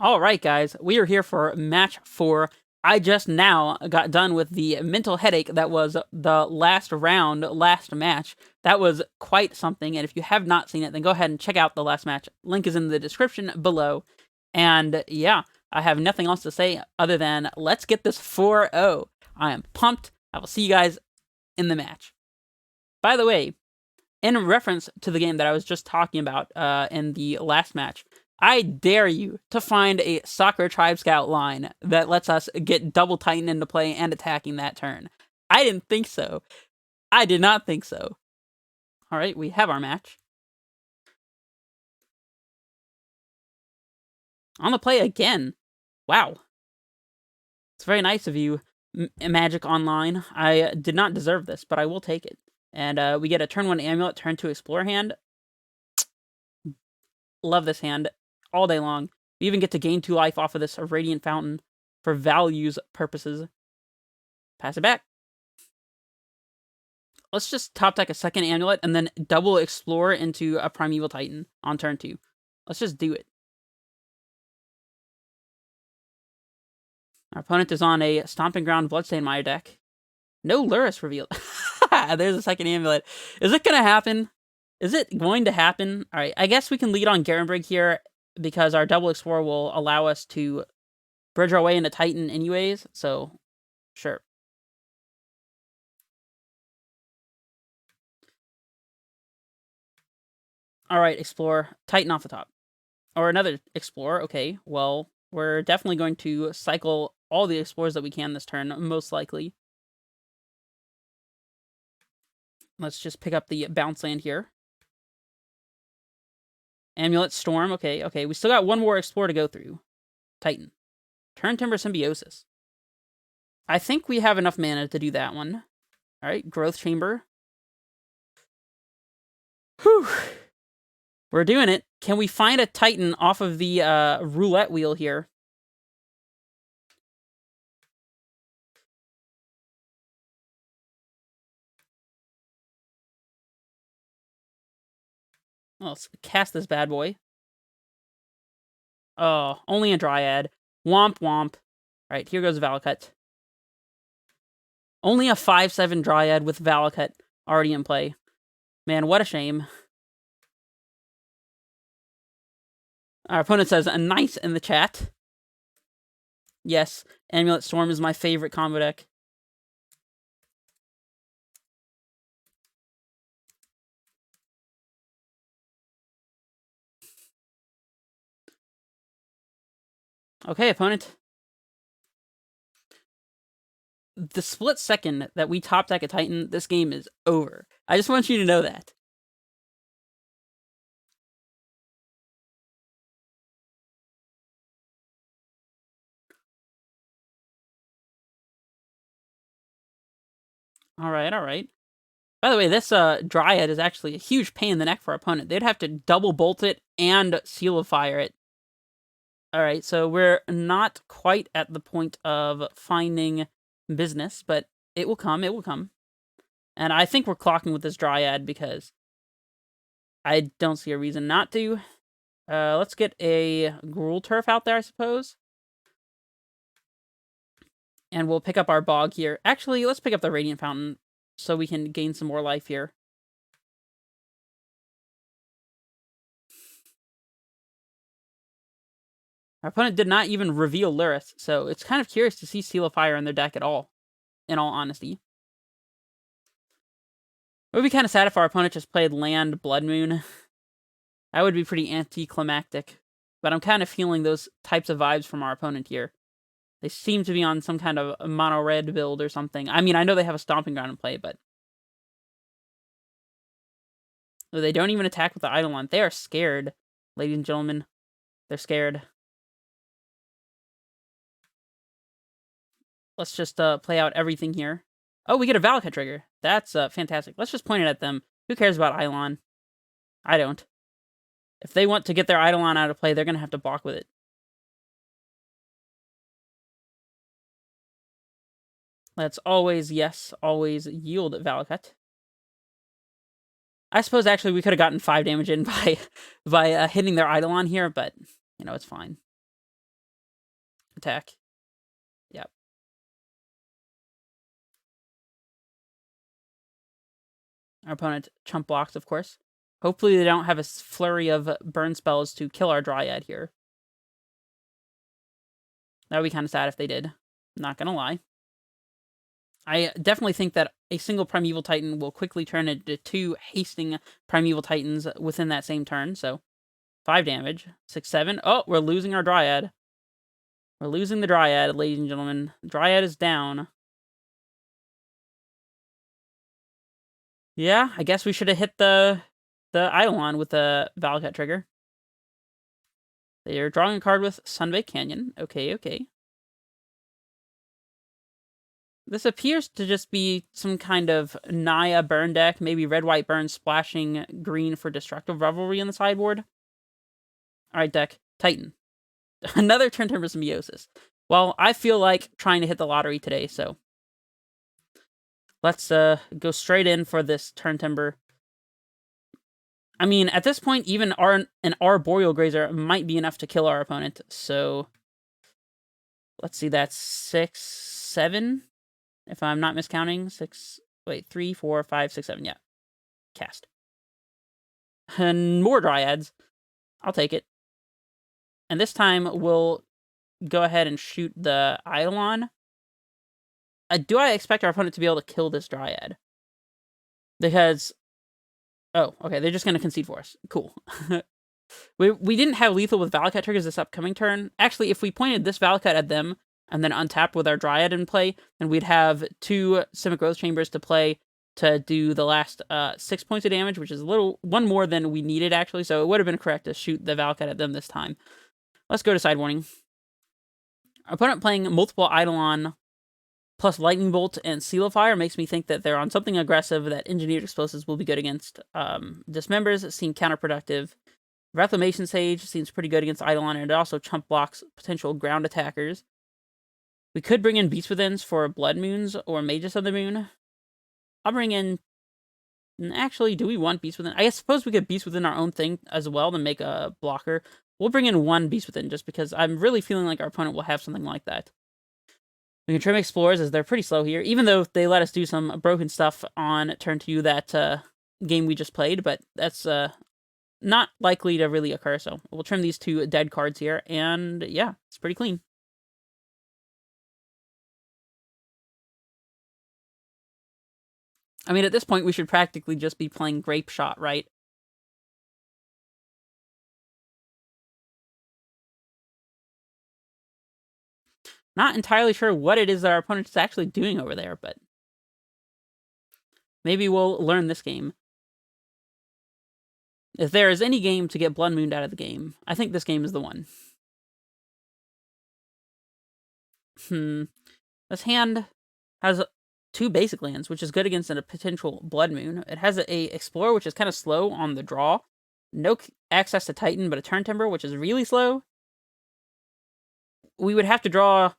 Alright guys, we are here for match 4. I just now got done with the mental headache that was the last round, last match. That was quite something, and if you have not seen it, then go ahead and check out the last match. Link is in the description below. And yeah, I have nothing else to say other than let's get this 4-0. I am pumped. I will see you guys in the match. By the way, in reference to the game that I was just talking about in the last match, I dare you to find a soccer tribe scout line that lets us get double Titan into play and attacking that turn. I didn't think so. I did not think so. Alright, we have our match. On the play again. Wow. It's very nice of you, Magic Online. I did not deserve this, but I will take it. And we get a turn 1 Amulet, turn 2 Explore hand. Love this hand all day long. We even get to gain 2 life off of this Radiant Fountain for values purposes. Pass it back. Let's just top deck a second Amulet and then double Explore into a Primeval Titan on turn 2. Let's just do it. Our opponent is on a Stomping Ground Bloodstained Mire deck. No Lurrus revealed. There's a second Amulet. Is it going to happen? Is it going to happen? Alright, I guess we can lead on Garenbrig here because our double Explore will allow us to bridge our way into Titan anyways, so sure. Alright, Explore. Titan off the top. Or another Explore. Okay, well, we're definitely going to cycle all the Explorers that we can this turn, most likely. Let's just pick up the bounce land here. Amulet, Storm. Okay. We still got one more Explore to go through. Titan. Turn Timber Symbiosis. I think we have enough mana to do that one. Alright, Growth Chamber. Whew. We're doing it. Can we find a Titan off of the roulette wheel here? Well, let's cast this bad boy. Oh, only a Dryad. Womp womp. Alright, here goes Valakut. Only a 5/7 Dryad with Valakut already in play. Man, what a shame. Our opponent says, a nice in the chat. Yes, Amulet Storm is my favorite combo deck. Okay, opponent. The split second that we top deck a Titan, this game is over. I just want you to know that. Alright. By the way, this Dryad is actually a huge pain in the neck for our opponent. They'd have to double bolt it and Seal of Fire it. Alright, so we're not quite at the point of finding business, but it will come, And I think we're clocking with this Dryad because I don't see a reason not to. Let's get a Gruul Turf out there, I suppose. And we'll pick up our Bog here. Actually, let's pick up the Radiant Fountain so we can gain some more life here. Our opponent did not even reveal Lurrus, so it's kind of curious to see Seal of Fire in their deck at all, in all honesty. It would be kind of sad if our opponent just played Land Blood Moon. That would be pretty anticlimactic. But I'm kind of feeling those types of vibes from our opponent here. They seem to be on some kind of mono-red build or something. I mean, I know they have a Stomping Ground in play, but they don't even attack with the Eidolon. They are scared, ladies and gentlemen. They're scared. Let's just play out everything here. Oh, we get a Valakut trigger. That's fantastic. Let's just point it at them. Who cares about Eidolon? I don't. If they want to get their Eidolon out of play, they're going to have to balk with it. Let's always yield Valakut. I suppose actually we could have gotten 5 damage in by hitting their Eidolon here, but you know, it's fine. attack. Yep. Our opponent chump blocks, of course. Hopefully they don't have a flurry of burn spells to kill our Dryad here. That would be kind of sad if they did. Not gonna lie. I definitely think that a single Primeval Titan will quickly turn into 2 hasting Primeval Titans within that same turn, so 5 damage. 6, 7. Oh, we're losing our Dryad. We're losing the Dryad, ladies and gentlemen. Dryad is down. Yeah, I guess we should have hit the Eidolon with the Valakut trigger. They're drawing a card with Sunbaked Canyon. Okay, okay. This appears to just be some kind of Naya burn deck. Maybe red-white burn splashing green for Destructive Revelry on the sideboard. Alright, deck. Titan. Another Turn Timber Symbiosis. Well, I feel like trying to hit the lottery today, so let's go straight in for this Turn Timber. I mean, at this point, even an Arboreal Grazer might be enough to kill our opponent, so let's see, that's 6, 7, if I'm not miscounting. 3, 4, 5, 6, 7, yeah. Cast. And more Dryads. I'll take it. And this time, we'll go ahead and shoot the Eidolon. Do I expect our opponent to be able to kill this Dryad? Because... oh, okay, they're just going to concede for us. Cool. we didn't have lethal with Valakut triggers this upcoming turn. Actually, if we pointed this Valakut at them and then untapped with our Dryad in play, then we'd have 2 Simic Growth Chambers to play to do the last 6 points of damage, which is one more than we needed, actually, so it would have been correct to shoot the Valakut at them this time. Let's go to side warning. Our opponent playing multiple Eidolon plus Lightning Bolt and Seal of Fire makes me think that they're on something aggressive that Engineered Explosives will be good against. Dismembers seem counterproductive. Reclamation Sage seems pretty good against Eidolon, and it also chump blocks potential ground attackers. We could bring in Beast Withins for Blood Moons or Magus of the Moon. I'll bring in... actually, do we want Beast Within? I suppose we could Beast Within our own thing as well to make a blocker. We'll bring in 1 Beast Within just because I'm really feeling like our opponent will have something like that. We can trim Explorers as they're pretty slow here, even though they let us do some broken stuff on turn 2 that game we just played, but that's not likely to really occur, so we'll trim these 2 dead cards here, and yeah, it's pretty clean. I mean, at this point, we should practically just be playing Grape Shot, right? Not entirely sure what it is that our opponent is actually doing over there, but maybe we'll learn this game. If there is any game to get Blood Mooned out of the game, I think this game is the one. This hand has 2 basic lands, which is good against a potential Blood Moon. It has a Explorer, which is kind of slow on the draw. No access to Titan, but a Turn Timber, which is really slow. We would have to draw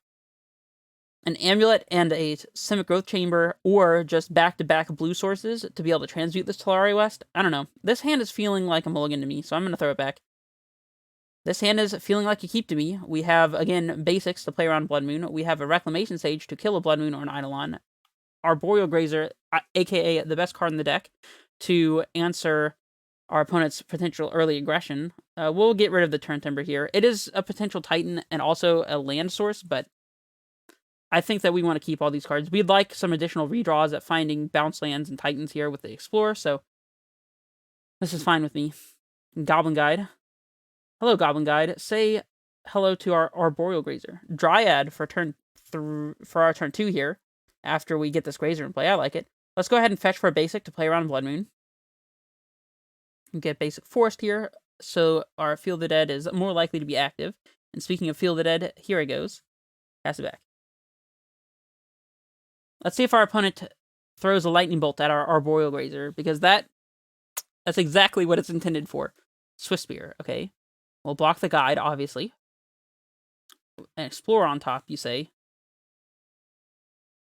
an Amulet and a Simic Growth Chamber, or just back-to-back blue sources to be able to transmute this Talari West. I don't know. This hand is feeling like a mulligan to me, so I'm going to throw it back. This hand is feeling like a keep to me. We have, again, basics to play around Blood Moon. We have a Reclamation Sage to kill a Blood Moon or an Eidolon. Arboreal Grazer, aka the best card in the deck, to answer our opponent's potential early aggression. We'll get rid of the Turn Timber here. It is a potential Titan and also a land source, but I think that we want to keep all these cards. We'd like some additional redraws at finding bounce lands and Titans here with the Explorer, so this is fine with me. Goblin Guide. Hello, Goblin Guide. Say hello to our Arboreal Grazer. Dryad for our turn 2 here, after we get this Grazer in play. I like it. Let's go ahead and fetch for a basic to play around Blood Moon. Get basic Forest here, so our Field of the Dead is more likely to be active. And speaking of Field of the Dead, here it goes. Pass it back. Let's see if our opponent throws a Lightning Bolt at our Arboreal Grazer, because that's exactly what it's intended for. Swift Spear, okay. We'll block the guide, obviously. And Explore on top, you say.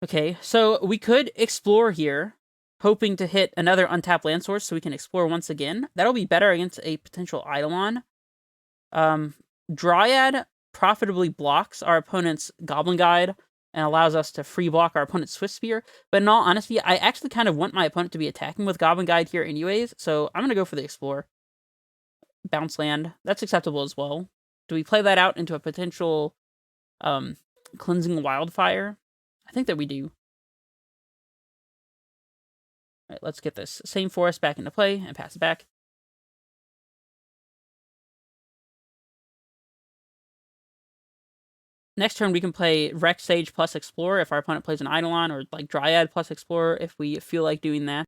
Okay, so we could Explore here, hoping to hit another untapped land source so we can Explore once again. That'll be better against a potential Eidolon. Dryad profitably blocks our opponent's Goblin Guide and allows us to free block our opponent's Swift Spear. But in all honesty, I actually kind of want my opponent to be attacking with Goblin Guide here anyways, so I'm going to go for the Explore. Bounce land. That's acceptable as well. Do we play that out into a potential Cleansing Wildfire? I think that we do. All right, let's get this same forest back into play and pass it back. Next turn, we can play Rex Sage plus Explorer if our opponent plays an Eidolon, or like Dryad plus Explorer if we feel like doing that.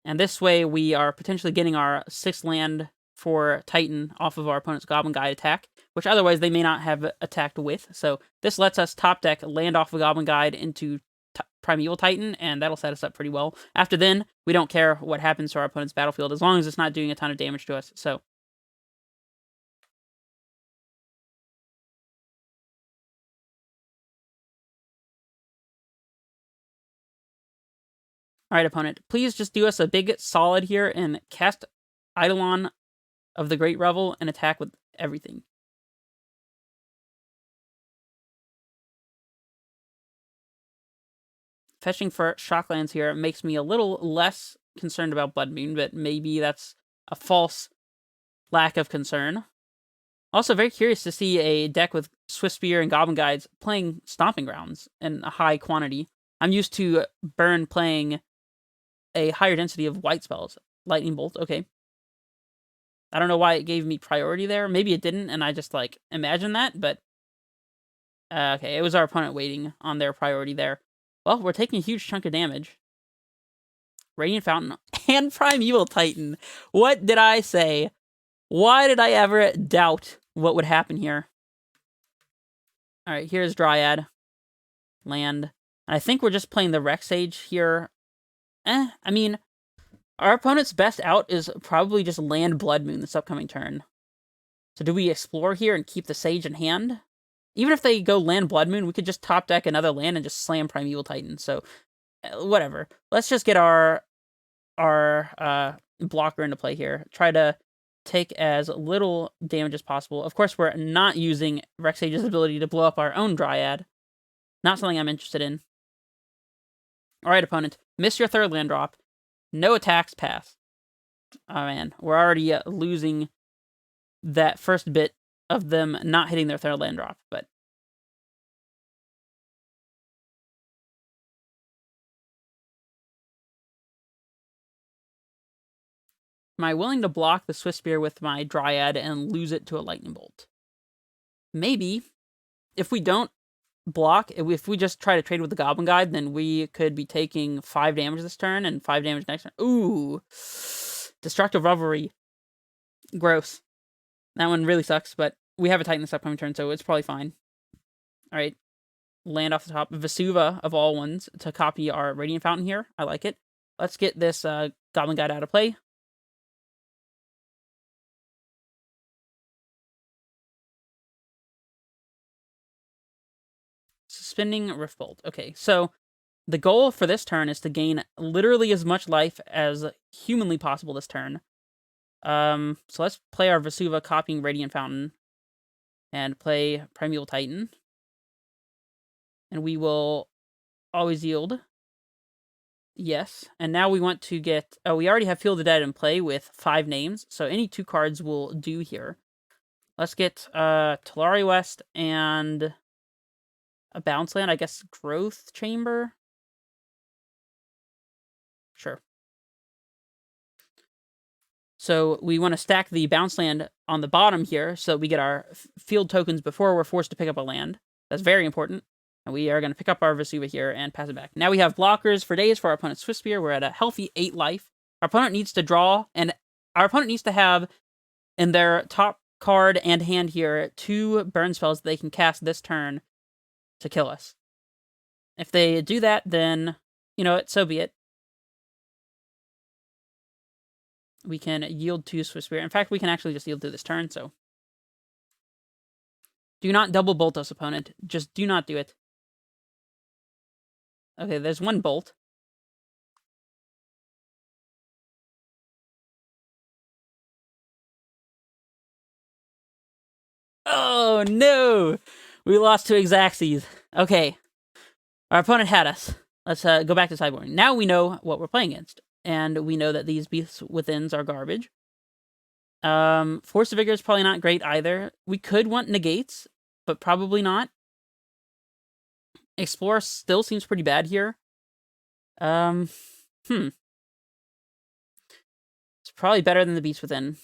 And this way, we are potentially getting our 6th land for Titan off of our opponent's Goblin Guide attack, which otherwise they may not have attacked with. So this lets us top deck land off of Goblin Guide into Primeval Titan, and that'll set us up pretty well. After then, we don't care what happens to our opponent's battlefield, as long as it's not doing a ton of damage to us. So alright, opponent, please just do us a big solid here and cast Eidolon of the Great Revel and attack with everything. Fetching for Shocklands here makes me a little less concerned about Blood Moon, but maybe that's a false lack of concern. Also, very curious to see a deck with Swift Spear and Goblin Guides playing Stomping Grounds in a high quantity. I'm used to Burn playing a higher density of white spells. Lightning Bolt, okay. I don't know why it gave me priority there. Maybe it didn't, and I just, like, imagined that, but... okay, it was our opponent waiting on their priority there. Well, we're taking a huge chunk of damage. Radiant Fountain and Primeval Titan. What did I say? Why did I ever doubt what would happen here? Alright, here's Dryad. Land. And I think we're just playing the Rex Sage here. I mean, our opponent's best out is probably just land Blood Moon this upcoming turn. So do we explore here and keep the Sage in hand? Even if they go land Blood Moon, we could just top deck another land and just slam Primeval Titan. So, whatever. Let's just get our blocker into play here. Try to take as little damage as possible. Of course, we're not using Rex Sage's ability to blow up our own Dryad. Not something I'm interested in. Alright, opponent. Miss your 3rd land drop. No attacks, pass. Oh, man. We're already losing that first bit of them not hitting their 3rd land drop, but... Am I willing to block the Swift Spear with my Dryad and lose it to a Lightning Bolt? Maybe. If we don't block, if we just try to trade with the Goblin Guide, then we could be taking 5 damage this turn and 5 damage next turn. Ooh! Destructive Revelry. Gross. That one really sucks, but we have a Titan this upcoming turn, so it's probably fine. Alright. Land off the top. Vesuva, of all ones, to copy our Radiant Fountain here. I like it. Let's get this Goblin Guide out of play. Suspending Rift Bolt. Okay, so the goal for this turn is to gain literally as much life as humanly possible this turn. So let's play our Vesuva copying Radiant Fountain and play Primeval Titan. And we will always yield. Yes. And now we want to get... Oh, we already have Field of Dead in play with 5 names, so any 2 cards will do here. Let's get Talari West and a bounce land, I guess Growth Chamber? Sure. So we want to stack the bounce land on the bottom here so we get our field tokens before we're forced to pick up a land. That's very important. And we are going to pick up our Vesuva here and pass it back. Now we have blockers for days for our opponent's Swift Spear. We're at a healthy 8 life. Our opponent needs to draw, and our opponent needs to have in their top card and hand here 2 burn spells that they can cast this turn to kill us. If they do that, then, you know what, so be it. We can yield to Swift Spear. In fact, we can actually just yield to this turn, so. Do not double bolt us, opponent. Just do not do it. Okay, there's 1 bolt. Oh, no! We lost to Xaxes. Okay. Our opponent had us. Let's go back to sideboarding. Now we know what we're playing against. And we know that these Beasts Withins are garbage. Force of Vigor is probably not great either. We could want negates, but probably not. Explore still seems pretty bad here. It's probably better than the Beast Within.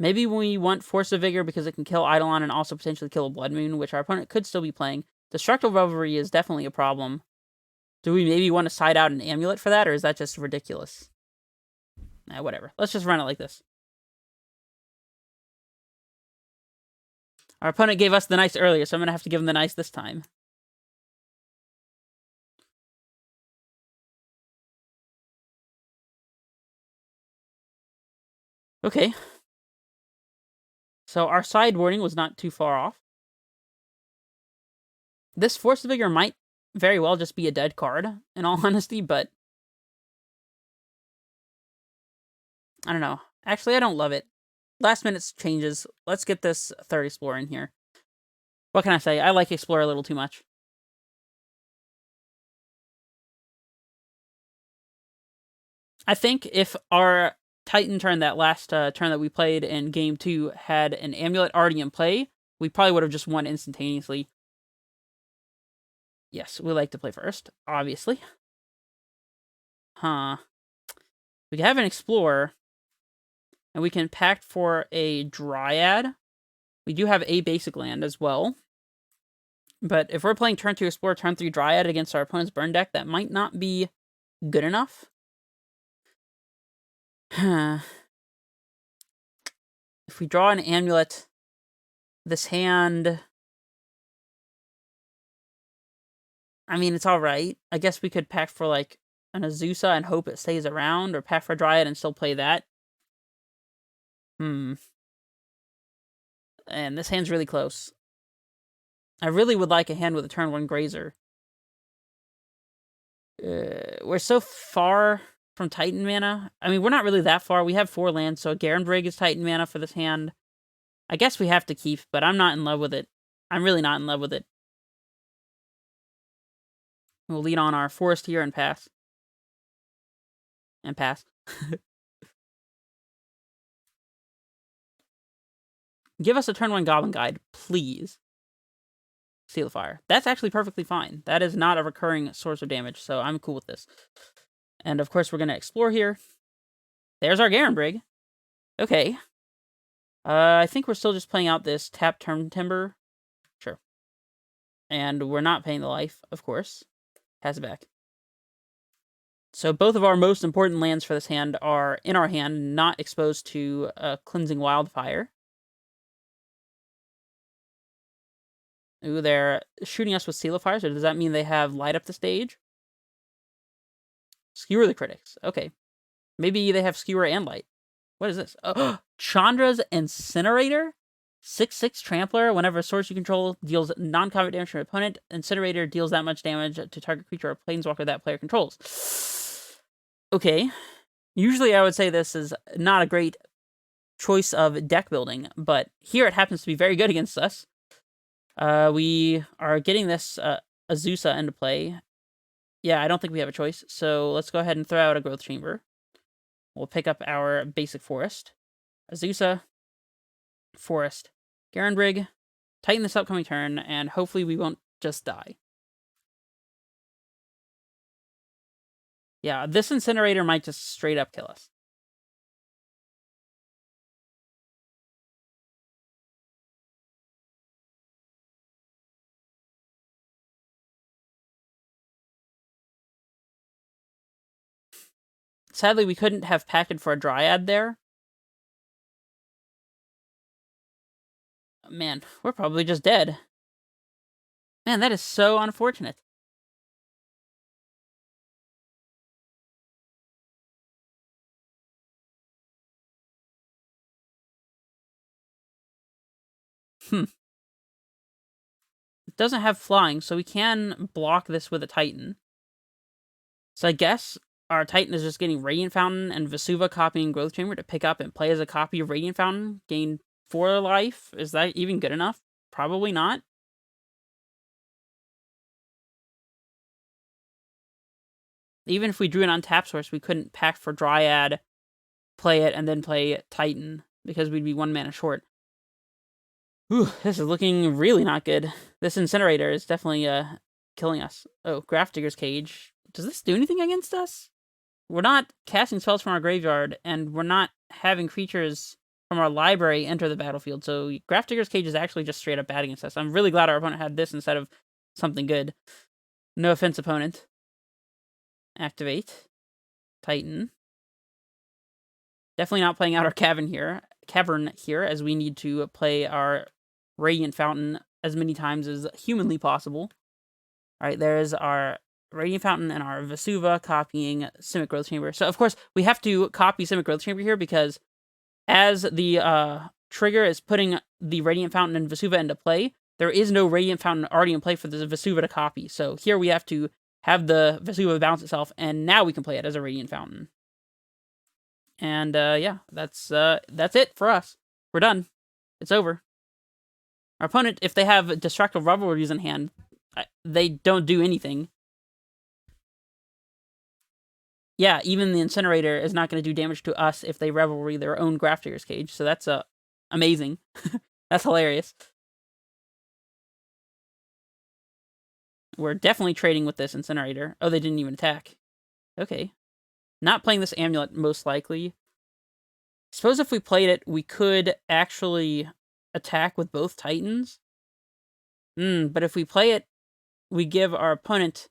Maybe we want Force of Vigor because it can kill Eidolon and also potentially kill a Blood Moon, which our opponent could still be playing. Destructive Revelry is definitely a problem. Do we maybe want to side out an Amulet for that, or is that just ridiculous? Whatever. Let's just run it like this. Our opponent gave us the nice earlier, so I'm going to have to give him the nice this time. Okay. So our sideboarding was not too far off. This Force of Vigor might very well just be a dead card, in all honesty, but I don't know. Actually, I don't love it. Last minute changes. Let's get this third Explorer in here. What can I say? I like Explorer a little too much. I think if our Titan turn, that last turn that we played in Game 2, had an Amulet already in play, we probably would have just won instantaneously. Yes, we like to play first, obviously. Huh. We have an Explorer, and we can pact for a Dryad. We do have a basic land as well. But if we're playing turn 2 Explorer, turn 3 Dryad against our opponent's burn deck, that might not be good enough. If we draw an Amulet, this hand... I mean, it's alright. I guess we could pack for, like, an Azusa and hope it stays around, or pack for Dryad and still play that. And this hand's really close. I really would like a hand with a turn 1 Grazer. We're so far from Titan mana. I mean, we're not really that far. We have 4 lands, so Garen Brig is Titan mana for this hand. I guess we have to keep, but I'm not in love with it. I'm really not in love with it. We'll lead on our Forest here and pass. And pass. Give us a turn 1 Goblin Guide, please. Seal of Fire. That's actually perfectly fine. That is not a recurring source of damage, so I'm cool with this. And of course, we're going to explore here. There's our Garen Brig. Okay. I think we're still just playing out this tap turn Timber. Sure. And we're not paying the life, of course. Pass it back. So both of our most important lands for this hand are in our hand, not exposed to Cleansing Wildfire. Ooh, they're shooting us with Seal of Fire, so does that mean they have Light Up the Stage? Skewer the Critics. Okay. Maybe they have Skewer and Light. What is this? Oh, Chandra's Incinerator? 6/6 Trampler. Whenever a source you control deals non-combat damage to your opponent, Incinerator deals that much damage to target creature or planeswalker that player controls. Okay. Usually I would say this is not a great choice of deck building, but here it happens to be very good against us. We are getting this Azusa into play. Yeah, I don't think we have a choice, so let's go ahead and throw out a Growth Chamber. We'll pick up our basic Forest. Azusa, Forest, Garen Brig, Titan this upcoming turn, and hopefully we won't just die. Yeah, this Incinerator might just straight up kill us. Sadly, we couldn't have packed for a Dryad there. Man, we're probably just dead. Man, that is so unfortunate. It doesn't have flying, so we can block this with a Titan. So I guess our Titan is just getting Radiant Fountain and Vesuva copying Growth Chamber to pick up and play as a copy of Radiant Fountain, gain 4 life. Is that even good enough? Probably not. Even if we drew an untapped source, we couldn't pack for Dryad, play it, and then play Titan, because we'd be 1 mana short. Ooh, this is looking really not good. This Incinerator is definitely killing us. Oh, Grafdigger's Cage. Does this do anything against us? We're not casting spells from our graveyard, and we're not having creatures from our library enter the battlefield, so Grafdigger's Cage is actually just straight up bad against us. I'm really glad our opponent had this instead of something good. No offense, opponent. Activate. Titan. Definitely not playing out our cavern here, as we need to play our Radiant Fountain as many times as humanly possible. Alright, there's our Radiant Fountain and our Vesuva copying Simic Growth Chamber. So, of course, we have to copy Simic Growth Chamber here because as the trigger is putting the Radiant Fountain and Vesuva into play, there is no Radiant Fountain already in play for the Vesuva to copy. So here we have to have the Vesuva bounce itself, and now we can play it as a Radiant Fountain. And yeah, that's it for us. We're done. It's over. Our opponent, if they have Destructive Revelries in hand, they don't do anything. Yeah, even the Incinerator is not going to do damage to us if they Revelry their own Grafdigger's Cage, so that's amazing. That's hilarious. We're definitely trading with this Incinerator. Oh, they didn't even attack. Okay. Not playing this Amulet, most likely. Suppose if we played it, we could actually attack with both Titans. But if we play it, we give our opponent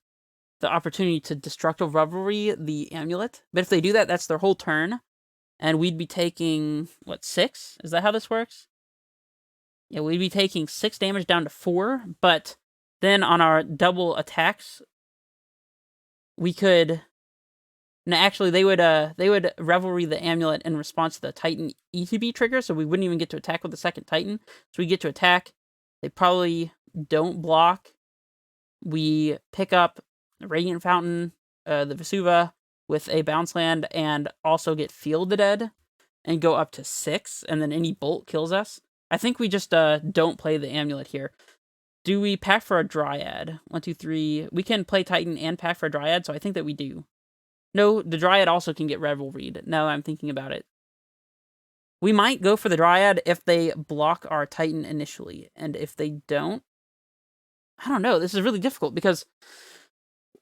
the opportunity to Destructive Revelry the Amulet. But if they do that, that's their whole turn. And we'd be taking, what, 6? Is that how this works? Yeah, we'd be taking 6 damage down to 4, but then on our double attacks, we could... No, actually, they would Revelry the Amulet in response to the Titan ETB trigger, so we wouldn't even get to attack with the second Titan. So we get to attack. They probably don't block. We pick up the Radiant Fountain, the Vesuva, with a bounce land, and also get Field the Dead, and go up to 6, and then any bolt kills us. I think we just don't play the Amulet here. Do we pack for a Dryad? 1, 2, 3. We can play Titan and pack for a Dryad, so I think that we do. No, the Dryad also can get Revelried. Now I'm thinking about it. We might go for the Dryad if they block our Titan initially. And if they don't... I don't know. This is really difficult because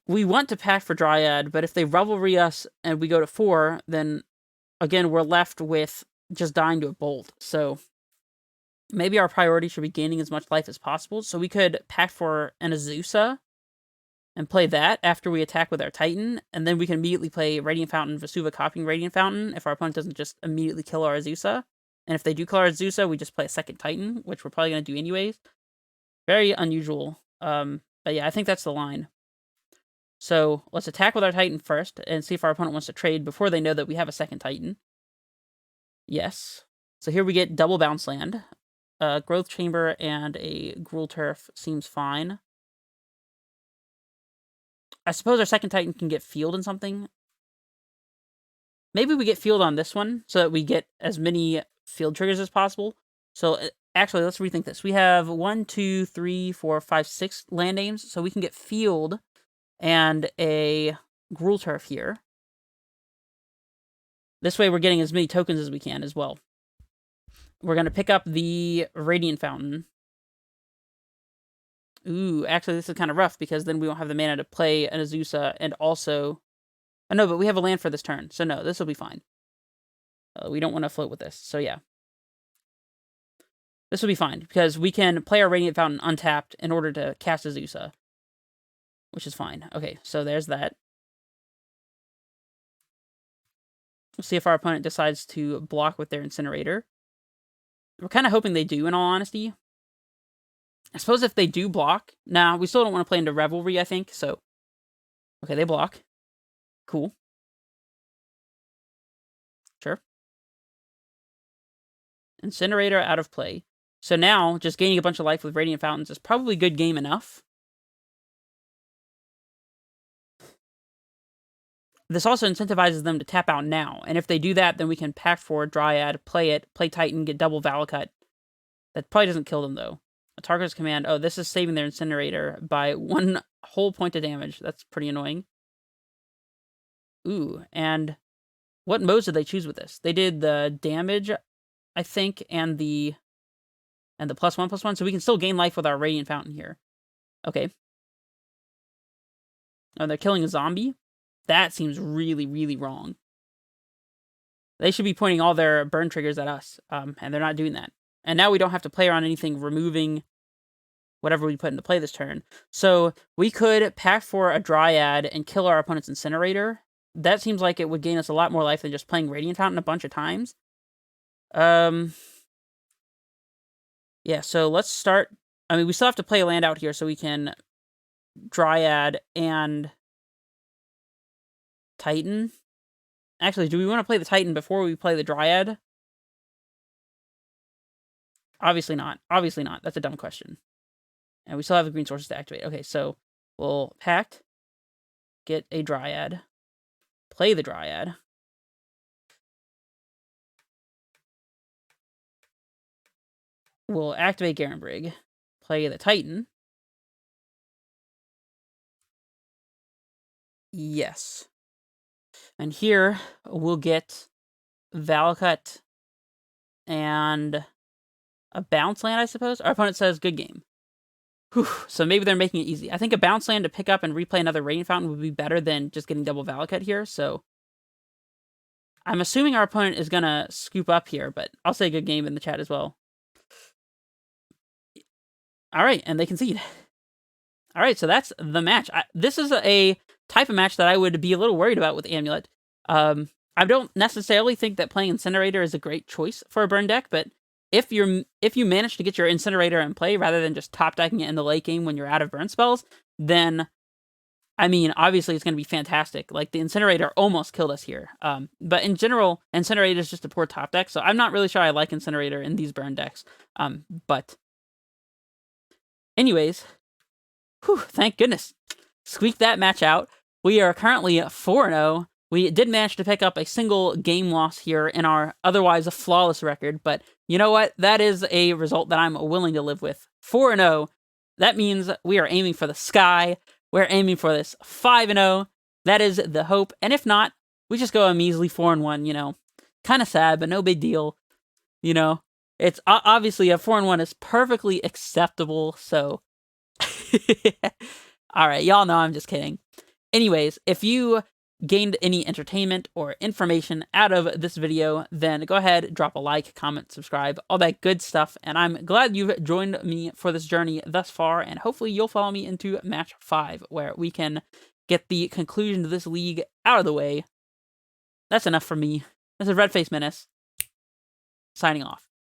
we want to pack for Dryad, but if they Revelry us and we go to 4, then again, we're left with just dying to a bolt. So maybe our priority should be gaining as much life as possible. So we could pack for an Azusa and play that after we attack with our Titan, and then we can immediately play Radiant Fountain, Vesuva copying Radiant Fountain if our opponent doesn't just immediately kill our Azusa. And if they do kill our Azusa, we just play a second Titan, which we're probably going to do anyways. Very unusual. But yeah, I think that's the line. So let's attack with our Titan first, and see if our opponent wants to trade before they know that we have a second Titan. Yes. So here we get double bounce land. Growth Chamber and a Gruul Turf seems fine. I suppose our second Titan can get Field in something. Maybe we get Field on this one, so that we get as many Field triggers as possible. So, actually, let's rethink this. We have 1, 2, 3, 4, 5, 6 land names, so we can get Field and a Gruul Turf here. This way we're getting as many tokens as we can as well. We're going to pick up the Radiant Fountain. Ooh, actually, this is kind of rough, because then we won't have the mana to play an Azusa, and also... Oh, no, but we have a land for this turn, so no, this will be fine. We don't want to float with this, so yeah. This will be fine, because we can play our Radiant Fountain untapped in order to cast Azusa, which is fine. Okay, so there's that. We'll see if our opponent decides to block with their Incinerator. We're kind of hoping they do, in all honesty. I suppose if they do block... Nah, we still don't want to play into Revelry, I think, so... Okay, they block. Cool. Sure. Incinerator out of play. So now, just gaining a bunch of life with Radiant Fountains is probably good game enough. This also incentivizes them to tap out now, and if they do that, then we can pack for Dryad, play it, play Titan, get double Valakut, That probably doesn't kill them, though. A target's command. Oh, this is saving their Incinerator by 1 whole point of damage. That's pretty annoying. Ooh, and what modes did they choose with this? They did the damage, I think, and the +1/+1, so we can still gain life with our Radiant Fountain here. Okay. Oh, they're killing a zombie? That seems really, really wrong. They should be pointing all their burn triggers at us, and they're not doing that. And now we don't have to play around anything removing whatever we put into play this turn. So we could pack for a Dryad and kill our opponent's Incinerator. That seems like it would gain us a lot more life than just playing Radiant Fountain a bunch of times. Yeah, so let's start. I mean, we still have to play a land out here so we can Dryad and Titan. Actually, do we want to play the Titan before we play the Dryad? Obviously not. Obviously not. That's a dumb question. And we still have the green sources to activate. Okay, so we'll pact, get a Dryad, play the Dryad. We'll activate Garenbrig, play the Titan. Yes. And here we'll get Valakut and a bounce land, I suppose. Our opponent says, good game. Whew, so maybe they're making it easy. I think a bounce land to pick up and replay another Radiant Fountain would be better than just getting double Valakut here, so I'm assuming our opponent is going to scoop up here, but I'll say good game in the chat as well. All right, and they concede. All right, so that's the match. This is a type of match that I would be a little worried about with Amulet. I don't necessarily think that playing Incinerator is a great choice for a burn deck, but if you manage to get your Incinerator in play rather than just top decking it in the late game when you're out of burn spells, then I mean, obviously it's going to be fantastic. Like, the Incinerator almost killed us here. But in general, Incinerator is just a poor top deck, so I'm not really sure I like Incinerator in these burn decks. But anyways, whew, thank goodness. Squeaked that match out. We are currently 4-0. We did manage to pick up a single game loss here in our otherwise flawless record, but you know what? That is a result that I'm willing to live with. 4-0. That means we are aiming for the sky. We're aiming for this 5-0. That is the hope. And if not, we just go a measly 4-1, you know. Kind of sad, but no big deal. You know, it's obviously a 4-1 is perfectly acceptable, so all right, y'all know I'm just kidding. Anyways, if you gained any entertainment or information out of this video, then go ahead, drop a like, comment, subscribe, all that good stuff. And I'm glad you've joined me for this journey thus far, and hopefully you'll follow me into match 5, where we can get the conclusion to this league out of the way. That's enough for me. This is Redface Menace, signing off.